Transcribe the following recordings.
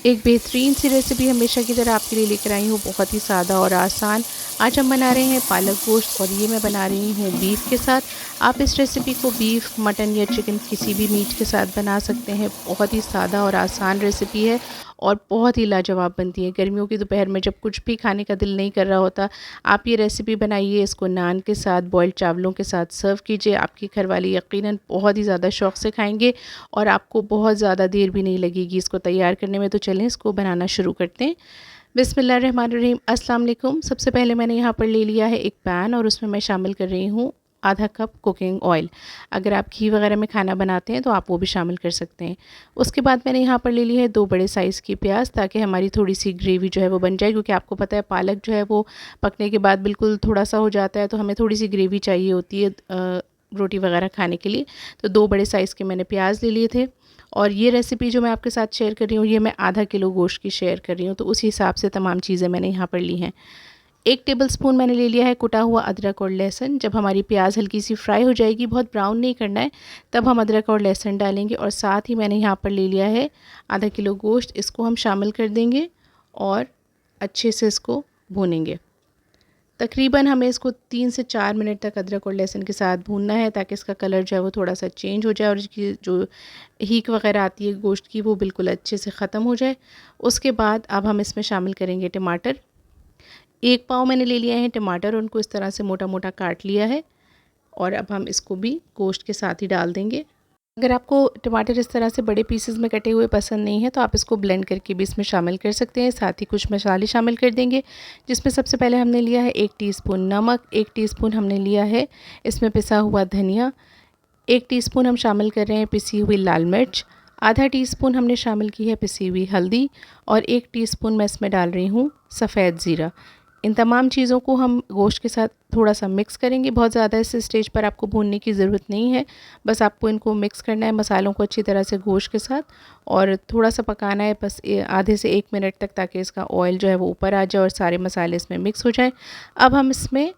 एक बेहतरीन सी रेसिपी हमेशा की तरह आपके लिए लेकर आई हूँ, बहुत ही सादा और आसान। आज हम बना रहे हैं पालक गोश्त और ये मैं बना रही हूँ बीफ के साथ। आप इस रेसिपी को बीफ, मटन या चिकन किसी भी मीट के साथ बना सकते हैं। बहुत ही सादा और आसान रेसिपी है और बहुत ही लाजवाब बनती है। गर्मियों की दोपहर में जब कुछ भी खाने का दिल नहीं कर रहा होता, आप ये रेसिपी बनाइए, इसको नान के साथ, बॉइल्ड चावलों के साथ सर्व कीजिए। आपकी घरवाली यकीनन बहुत ही ज़्यादा शौक़ से खाएंगे और आपको बहुत ज़्यादा देर भी नहीं लगेगी इसको तैयार करने में। तो चलें इसको बनाना शुरू करते हैं। बिस्मिल्लाहिर्रहमानिर्रहीम, अस्सलाम वालेकुम। सबसे पहले मैंने यहाँ पर ले लिया है एक पैन और उसमें मैं शामिल कर रही हूँ आधा कप कुकिंग ऑयल। अगर आप घी वगैरह में खाना बनाते हैं तो आप वो भी शामिल कर सकते हैं। उसके बाद मैंने यहाँ पर ले ली है 2 बड़े साइज़ की प्याज, ताकि हमारी थोड़ी सी ग्रेवी जो है वो बन जाए, क्योंकि आपको पता है पालक जो है वो पकने के बाद बिल्कुल थोड़ा सा हो जाता है, तो हमें थोड़ी सी ग्रेवी चाहिए होती है रोटी वगैरह खाने के लिए। तो 2 बड़े साइज़ के मैंने प्याज ले लिए थे। और ये रेसिपी जो मैं आपके साथ शेयर कर रही हूँ, ये मैं आधा किलो गोश्त की शेयर कर रही हूँ, तो उसी हिसाब से तमाम चीज़ें मैंने यहाँ पर ली हैं। 1 टेबलस्पून मैंने ले लिया है कुटा हुआ अदरक और लहसुन। जब हमारी प्याज हल्की सी फ्राई हो जाएगी, बहुत ब्राउन नहीं करना है, तब हम अदरक और लहसुन डालेंगे। और साथ ही मैंने यहाँ पर ले लिया है आधा किलो गोश्त, इसको हम शामिल कर देंगे और अच्छे से इसको भूनेंगे। तकरीबन हमें इसको 3 से 4 मिनट तक अदरक और लहसुन के साथ भूनना है, ताकि इसका कलर जो है वो थोड़ा सा चेंज हो जाए और इसकी जो हीक वगैरह आती है गोश्त की, वो बिल्कुल अच्छे से ख़त्म हो जाए। उसके बाद अब हम इसमें शामिल करेंगे टमाटर। 1 पाव मैंने ले लिया है टमाटर, उनको इस तरह से मोटा मोटा काट लिया है और अब हम इसको भी गोश्त के साथ ही डाल देंगे। अगर आपको टमाटर इस तरह से बड़े पीसेस में कटे हुए पसंद नहीं है, तो आप इसको ब्लेंड करके भी इसमें शामिल कर सकते हैं। साथ ही कुछ मसाले शामिल कर देंगे, जिसमें सबसे पहले हमने लिया है 1 टीस्पून नमक, 1 टीस्पून हमने लिया है इसमें पिसा हुआ धनिया, 1 टीस्पून हम शामिल कर रहे हैं पिसी हुई लाल मिर्च, आधा टीस्पून हमने शामिल की है पिसी हुई हल्दी और 1 टीस्पून मैं इसमें डाल रही हूँ सफ़ेद ज़ीरा। इन तमाम चीज़ों को हम गोश्त के साथ थोड़ा सा मिक्स करेंगे। बहुत ज़्यादा इस स्टेज पर आपको भूनने की ज़रूरत नहीं है, बस आपको इनको मिक्स करना है मसालों को अच्छी तरह से गोश्त के साथ, और थोड़ा सा पकाना है बस आधे से 1 मिनट तक, ताकि इसका ऑयल जो है वो ऊपर आ जाए और सारे मसाले इसमें मिक्स हो जाए। अब हम इसमें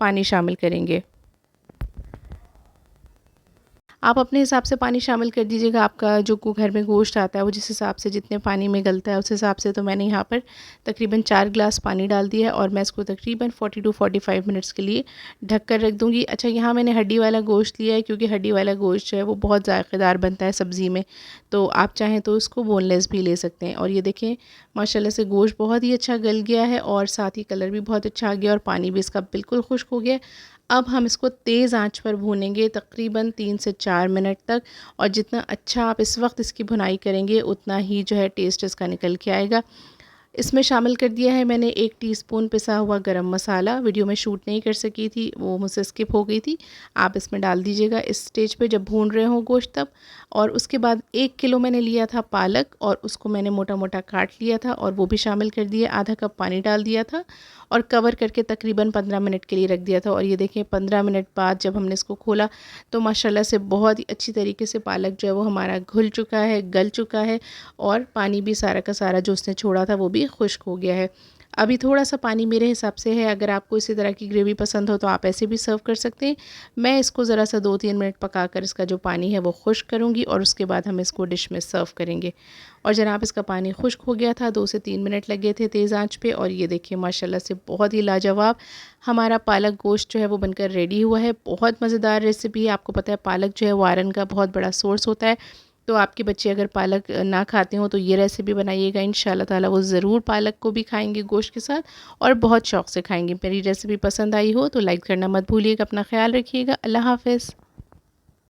पानी शामिल करेंगे। आप अपने हिसाब से पानी शामिल कर दीजिएगा। आपका जो घर में गोश्त आता है वो जिस हिसाब से जितने पानी में गलता है उस हिसाब से। तो मैंने यहाँ पर तकरीबन 4 गिलास पानी डाल दिया है और मैं इसको तकरीबन 40 टू 45 मिनट्स के लिए ढक कर रख दूँगी। अच्छा, यहाँ मैंने हड्डी वाला गोश्त लिया है, क्योंकि हड्डी वाला गोश्त जो है वो बहुत ज़ायक़ेदार बनता है सब्ज़ी में। तो आप चाहें तो उसको बोनलेस भी ले सकते हैं। और ये देखें, माशाल्लाह से गोश्त बहुत ही अच्छा गल गया है और साथ ही कलर भी बहुत अच्छा आ गया और पानी भी इसका बिल्कुल खुश्क हो गया। अब हम इसको तेज़ आंच पर भूनेंगे तकरीबन 3 से 4 मिनट तक, और जितना अच्छा आप इस वक्त इसकी भुनाई करेंगे, उतना ही जो है टेस्ट इसका निकल के आएगा। इसमें शामिल कर दिया है मैंने 1 टीस्पून पिसा हुआ गरम मसाला। वीडियो में शूट नहीं कर सकी थी, वो मुझसे स्किप हो गई थी। आप इसमें डाल दीजिएगा इस स्टेज पे जब भून रहे हो गोश्त तब। और उसके बाद 1 किलो मैंने लिया था पालक और उसको मैंने मोटा मोटा काट लिया था और वो भी शामिल कर दिया। आधा कप पानी डाल दिया था और कवर करके तकरीबन 15 मिनट के लिए रख दिया था। और ये देखें, 15 मिनट बाद जब हमने इसको खोला तो माशाल्लाह से बहुत ही अच्छी तरीके से पालक जो है वो हमारा घुल चुका है, गल चुका है, और पानी भी सारा का सारा जो उसने छोड़ा था वो भी खुश्क हो गया है। अभी थोड़ा सा पानी मेरे हिसाब से है, अगर आपको इसी तरह की ग्रेवी पसंद हो तो आप ऐसे भी सर्व कर सकते हैं। मैं इसको ज़रा सा 2-3 मिनट पकाकर इसका जो पानी है वो खुश्क करूँगी और उसके बाद हम इसको डिश में सर्व करेंगे। और जनाब, इसका पानी खुश्क हो गया था, 2 से 3 मिनट लगे थे तेज़ आंच पे, और ये देखिए माशाल्लाह से बहुत ही लाजवाब हमारा पालक गोश्त जो है वो बनकर रेडी हुआ है। बहुत मज़ेदार रेसिपी है। आपको पता है पालक जो है वो आयरन का बहुत बड़ा सोर्स होता है, तो आपके बच्चे अगर पालक ना खाते हो तो ये रेसिपी बनाइएगा, इंशाल्लाह ताला वो ज़रूर पालक को भी खाएंगे गोश्त के साथ और बहुत शौक़ से खाएंगे। मेरी रेसिपी पसंद आई हो तो लाइक करना मत भूलिएगा। अपना ख्याल रखिएगा। अल्लाह हाफ़िज़।